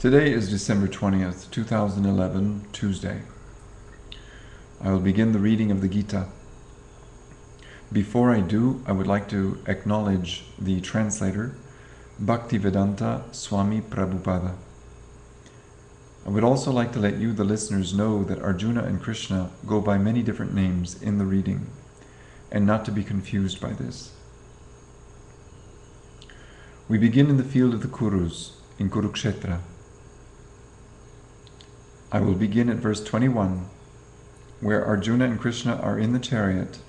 Today is December 20th, 2011, Tuesday. I will begin the reading of the Gita. Before I do, I would like to acknowledge the translator, Bhaktivedanta Swami Prabhupada. I would also like to let you, the listeners, know that Arjuna and Krishna go by many different names in the reading, and not to be confused by this. We begin in the field of the Kurus, in Kuruksetra. I will begin at verse 21, where Arjuna and Krishna are in the chariot,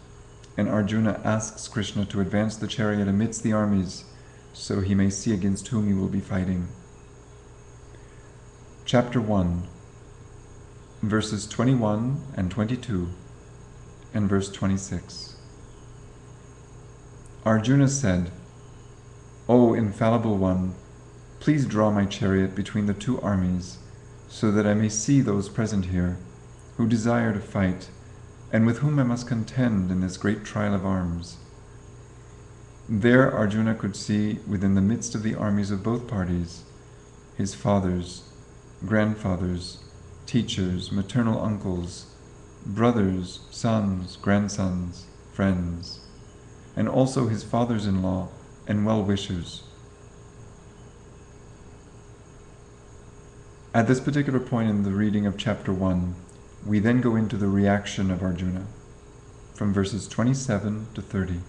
and Arjuna asks Krishna to advance the chariot amidst the armies, so he may see against whom he will be fighting. Chapter 1, verses 21 and 22, and verse 26. Arjuna said, "O infallible one, please draw my chariot between the two armies, so that I may see those present here, who desire to fight, and with whom I must contend in this great trial of arms." There Arjuna could see, within the midst of the armies of both parties, his fathers, grandfathers, teachers, maternal uncles, brothers, sons, grandsons, friends, and also his fathers-in-law and well-wishers. At this particular point in the reading of chapter 1, we then go into the reaction of Arjuna, from verses 27 to 30.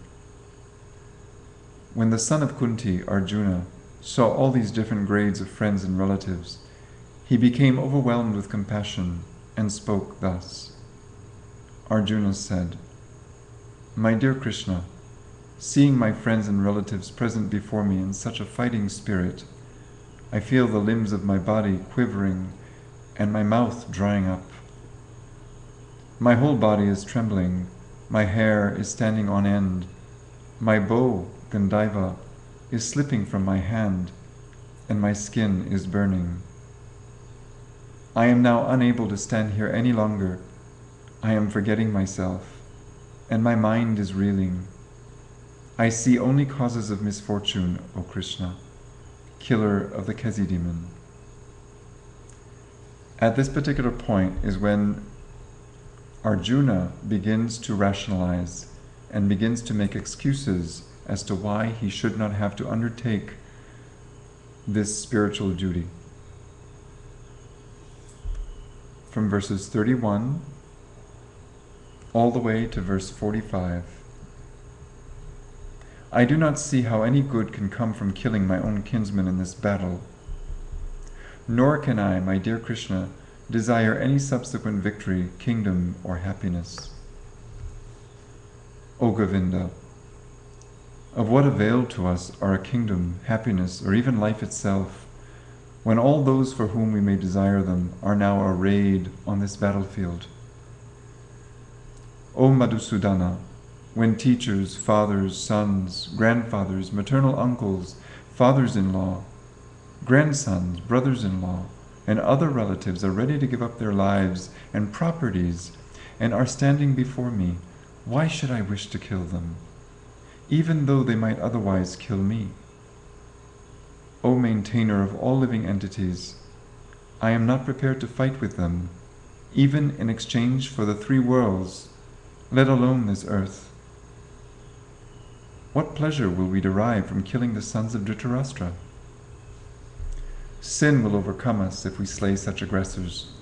When the son of Kuntī, Arjuna, saw all these different grades of friends and relatives, he became overwhelmed with compassion and spoke thus. Arjuna said, "My dear Krishna, seeing my friends and relatives present before me in such a fighting spirit, I feel the limbs of my body quivering and my mouth drying up. My whole body is trembling, my hair is standing on end, my bow, Gandaiva, is slipping from my hand, and my skin is burning. I am now unable to stand here any longer. I am forgetting myself, and my mind is reeling. I see only causes of misfortune, O Krishna, killer of the Kezi demon." At this particular point is when Arjuna begins to rationalize and begins to make excuses as to why he should not have to undertake this spiritual duty. From verses 31 all the way to verse 45. "I do not see how any good can come from killing my own kinsmen in this battle. Nor can I, my dear Krishna, desire any subsequent victory, kingdom, or happiness. O Govinda, of what avail to us are a kingdom, happiness, or even life itself, when all those for whom we may desire them are now arrayed on this battlefield? O Madhusudana, when teachers, fathers, sons, grandfathers, maternal uncles, fathers-in-law, grandsons, brothers-in-law, and other relatives are ready to give up their lives and properties and are standing before me, why should I wish to kill them, even though they might otherwise kill me? O maintainer of all living entities, I am not prepared to fight with them, even in exchange for the three worlds, let alone this earth. What pleasure will we derive from killing the sons of Dhritarashtra? Sin will overcome us if we slay such aggressors.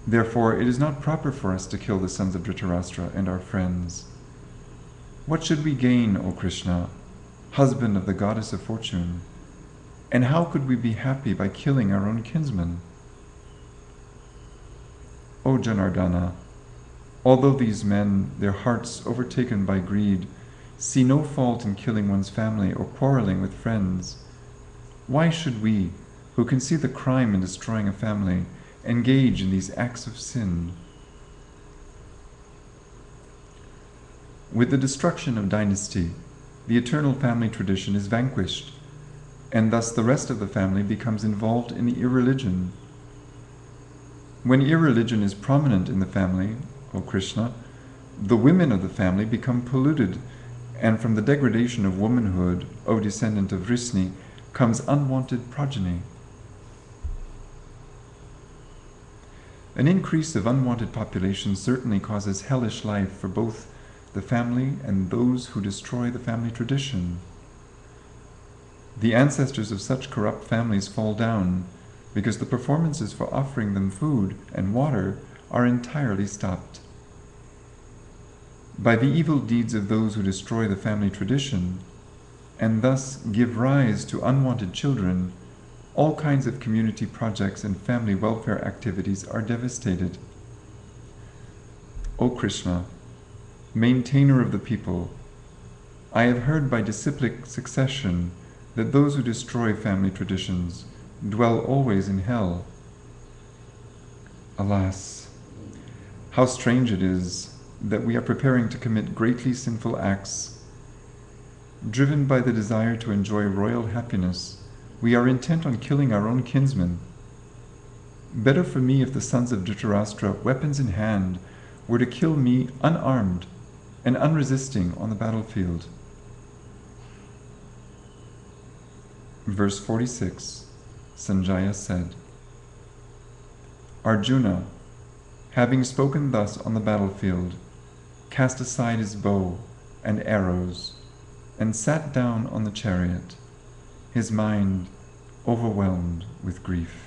Therefore, it is not proper for us to kill the sons of Dhritarashtra and our friends. What should we gain, O Krishna, husband of the goddess of fortune? And how could we be happy by killing our own kinsmen? O Janardana, although these men, their hearts overtaken by greed, see no fault in killing one's family or quarreling with friends, why should we, who can see the crime in destroying a family, engage in these acts of sin? With the destruction of dynasty, the eternal family tradition is vanquished, and thus the rest of the family becomes involved in irreligion. When irreligion is prominent in the family, O Krishna, the women of the family become polluted, and from the degradation of womanhood, O descendant of Vrishni, comes unwanted progeny. An increase of unwanted population certainly causes hellish life for both the family and those who destroy the family tradition. The ancestors of such corrupt families fall down because the performances for offering them food and water are entirely stopped. By the evil deeds of those who destroy the family tradition, and thus give rise to unwanted children, all kinds of community projects and family welfare activities are devastated. O Krishna, maintainer of the people, I have heard by disciplic succession that those who destroy family traditions dwell always in hell. Alas, how strange it is that we are preparing to commit greatly sinful acts. Driven by the desire to enjoy royal happiness, we are intent on killing our own kinsmen. Better for me if the sons of Dhritarashtra, weapons in hand, were to kill me unarmed and unresisting on the battlefield. Verse 46, Sanjaya said, Arjuna, having spoken thus on the battlefield, cast aside his bow and arrows and sat down on the chariot, his mind overwhelmed with grief.